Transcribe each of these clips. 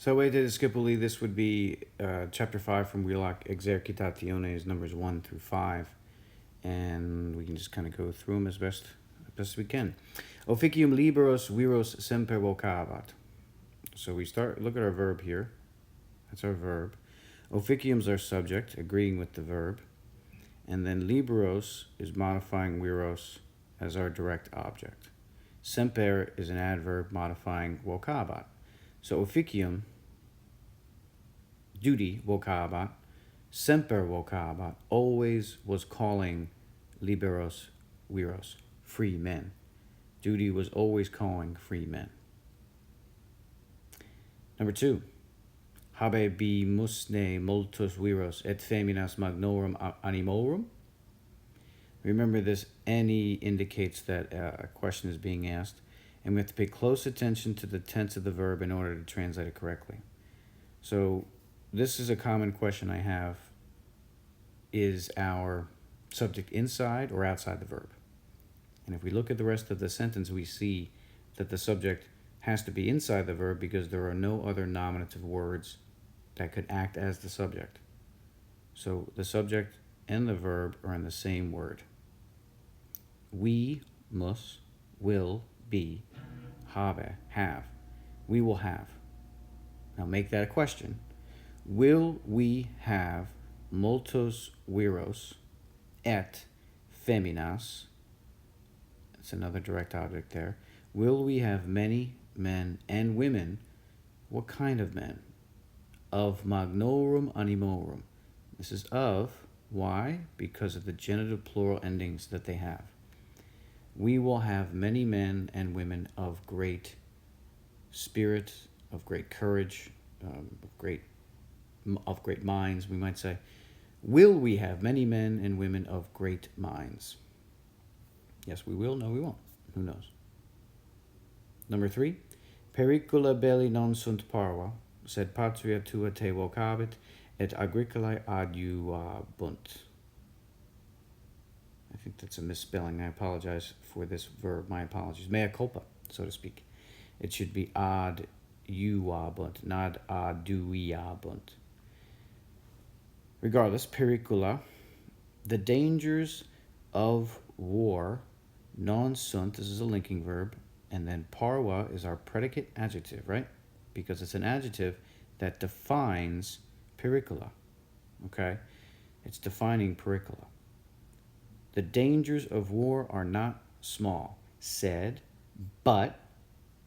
So way to Skipoli, this would be chapter 5 from Wheelock, Exercitationes, numbers 1 through 5. And we can just kind of go through them as best as we can. Officium liberos viros semper vocabat. So we look at our verb here. That's our verb. Officium's our subject, agreeing with the verb. And then liberos is modifying viros as our direct object. Semper is an adverb modifying vocabat. So officium, duty, vocabat, semper vocabat, always was calling liberos viros, free men. Duty was always calling free men. Number 2, habebimusne multos viros et feminas magnorum animorum. Remember, this any indicates that a question is being asked, and we have to pay close attention to the tense of the verb in order to translate it correctly. So this is a common question I have. Is our subject inside or outside the verb? And if we look at the rest of the sentence, we see that the subject has to be inside the verb because there are no other nominative words that could act as the subject. So the subject and the verb are in the same word. We, muss, will, be, habe, have. We will have. Now make that a question. Will we have multos viros et feminas? That's another direct object there. Will we have many men and women? What kind of men? Of magnorum animorum. This is of. Why? Because of the genitive plural endings that they have. We will have many men and women of great spirit, of great courage, of great minds, we might say. Will we have many men and women of great minds? Yes, we will. No, we won't. Who knows? Number 3, pericula belli non sunt parva, sed patria tua te vocabit, et agricolae adiuabunt. I think that's a misspelling. I apologize for this verb. My apologies. Mea culpa, so to speak. It should be adiuabunt, not aduiabunt. Regardless, pericula, the dangers of war, non sunt, this is a linking verb, and then parva is our predicate adjective, right? Because it's an adjective that defines pericula, okay? It's defining pericula. The dangers of war are not small, said, but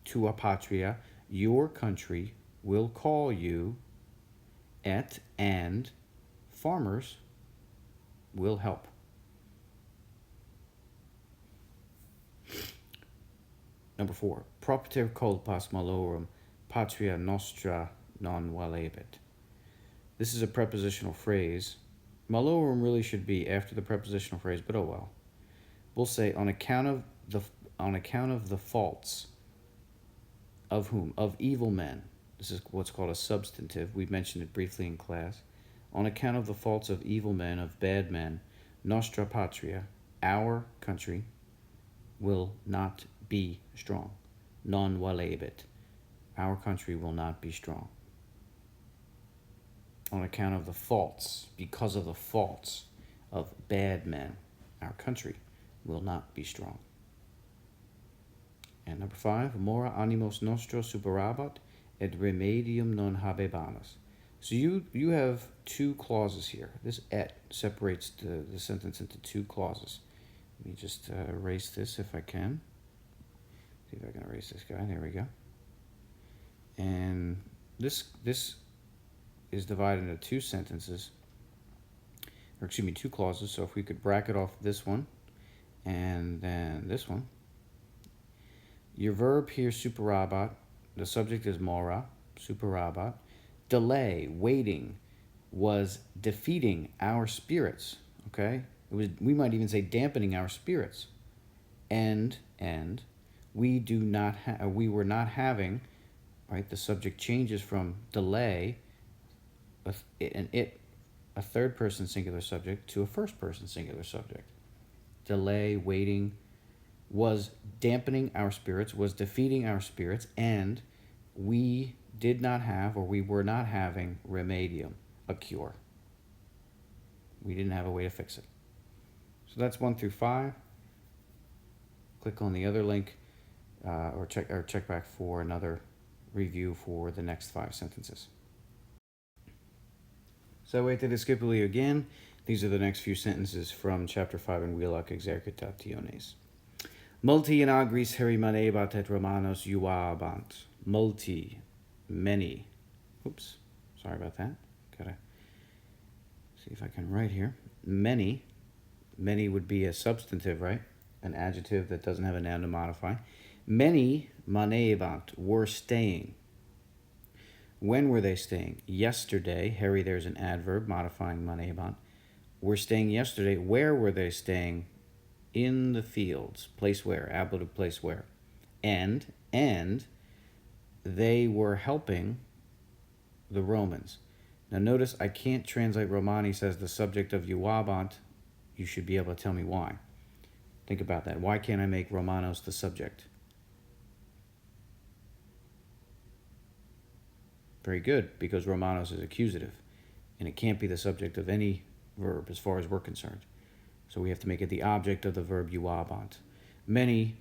tua patria, your country, will call you, et, and farmers will help. Number 4, propter culpas malorum patria nostra non valebit. This is a prepositional phrase. Malorum really should be after the prepositional phrase, but oh well. We'll say on account of the faults of whom? Of evil men. This is what's called a substantive. We mentioned it briefly in class. On account of the faults of evil men, of bad men, nostra patria, our country, will not be strong. Non valebit. Our country will not be strong. On account of the faults, because of the faults of bad men, our country will not be strong. And number 5, mora animos nostro superabat, et remedium non habebamus. So you have 2 clauses here. This et separates the sentence into 2 clauses. Let me just erase this if I can. See if I can erase this guy. There we go. And this is divided into 2 sentences, or excuse me, 2 clauses. So if we could bracket off this one and then this one. Your verb here, superabat, the subject is mora, superabat. Delay, waiting, was defeating our spirits, okay? We might even say dampening our spirits. And we were not having, right? The subject changes from delay, a third person singular subject, to a first person singular subject. Delay, waiting, was dampening our spirits, was defeating our spirits, and we did not have, or we were not having remedium, a cure. We didn't have a way to fix it. So that's 1 through 5. Click on the other link or check back for another review for the next 5 sentences. So avete discipuli again. These are the next few sentences from chapter 5 in Wheelock Exercitationes. Multi in agris herimanebat et Romanos iuabant. Multi, many. Oops, sorry about that. Gotta see if I can write here. Many would be a substantive, right? An adjective that doesn't have a noun to modify. Many maneabant were staying. When were they staying? Yesterday. Harry, there's an adverb modifying maneabant. Were staying yesterday. Where were they staying? In the fields. Place where? Ablative place where. And they were helping the Romans. Now notice I can't translate Romanis as the subject of iuabant. You should be able to tell me why. Think about that. Why can't I make Romanos the subject? Very good, because Romanos is accusative, and it can't be the subject of any verb as far as we're concerned. So we have to make it the object of the verb iuabant. Many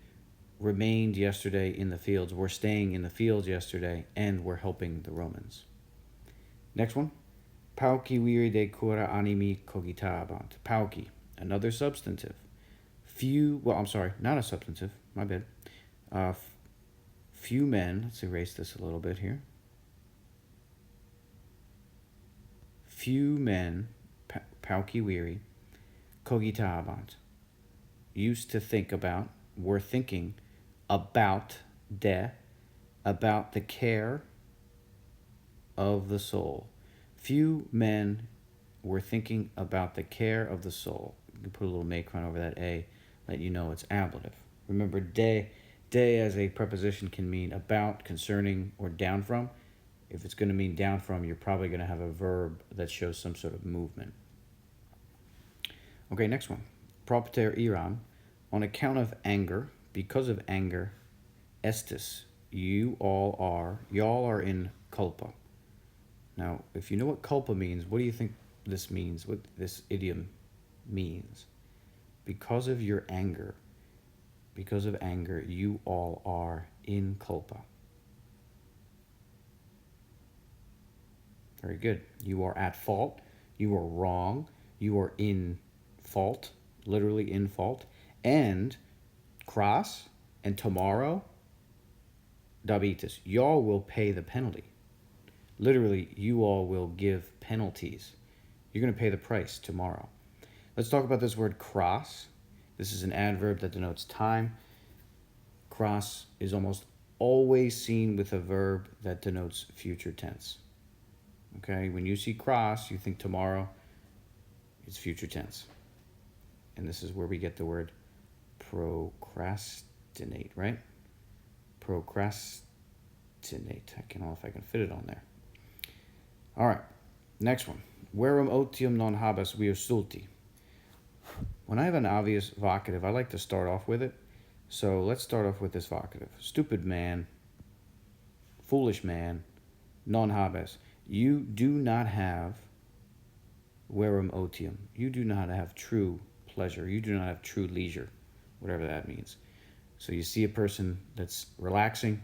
remained yesterday in the fields, were staying in the fields yesterday, and were helping the Romans. Next one. Pauci viri de cura animi cogitabant. Pauci, another substantive. Not a substantive, my bad. Few men, let's erase this a little bit here. Few men, pauci viri, cogitabant, used to think about, were thinking about about the care of the soul. Few men were thinking about the care of the soul. You can put a little macron over that A, let you know it's ablative. Remember, de as a preposition can mean about, concerning, or down from. If it's going to mean down from, you're probably going to have a verb that shows some sort of movement. Okay, next one. Propter iram, on account of anger, because of anger, estis, y'all are in culpa. Now, if you know what culpa means, what do you think this means, what this idiom means? Because of your anger, you all are in culpa. Very good. You are at fault. You are wrong. You are in fault, literally in fault. And cross and tomorrow, dabitis, y'all will pay the penalty. Literally, you all will give penalties. You're going to pay the price tomorrow. Let's talk about this word cross. This is an adverb that denotes time. Cross is almost always seen with a verb that denotes future tense. Okay, when you see cross, you think tomorrow, it's future tense. And this is where we get the word procrastinate, right? Procrastinate. I don't know if I can fit it on there. All right, next one. Verum otium non habes viusulti. When I have an obvious vocative, I like to start off with it. So let's start off with this vocative. Stupid man, foolish man, non habes. You do not have verum otium. You do not have true pleasure. You do not have true leisure, whatever that means. So you see a person that's relaxing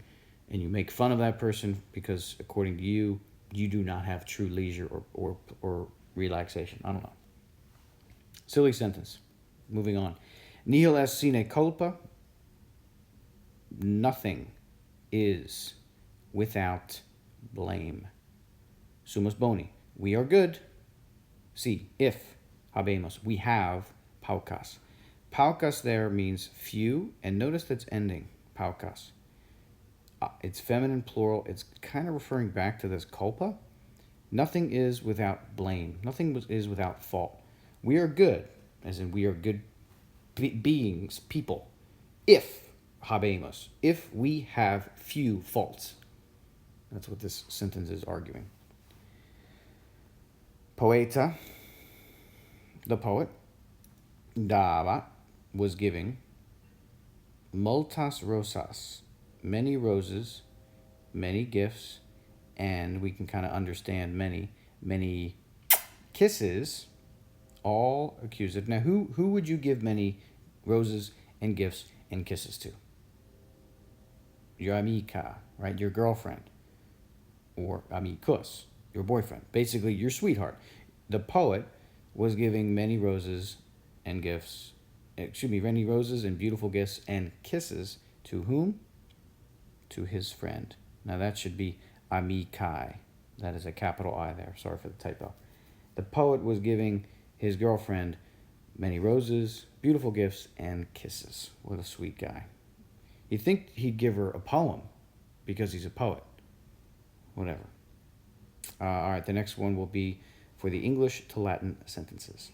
and you make fun of that person because according to you, you do not have true leisure or relaxation. I don't know. Silly sentence. Moving on. Nihil est sine culpa. Nothing is without blame. Sumus boni. We are good. See, if habemus, we have paukas. Paukas there means few, and notice that's ending, paukas. It's feminine plural. It's kind of referring back to this culpa. Nothing is without blame. Nothing is without fault. We are good, as in we are good beings, people. If habemus, if we have few faults. That's what this sentence is arguing. Poeta, the poet, dava, was giving, multas rosas, many roses, many gifts, and we can kind of understand many kisses, all accusative. Now, who would you give many roses and gifts and kisses to? Your amica, right? Your girlfriend. Or amicus, your boyfriend. Basically, your sweetheart. The poet was giving many roses and gifts, many roses and beautiful gifts and kisses to whom? To his friend. Now that should be amici. That is a capital I there. Sorry for the typo. The poet was giving his girlfriend many roses, beautiful gifts, and kisses. What a sweet guy. You'd think he'd give her a poem because he's a poet. Whatever. All right, the next one will be for the English to Latin sentences.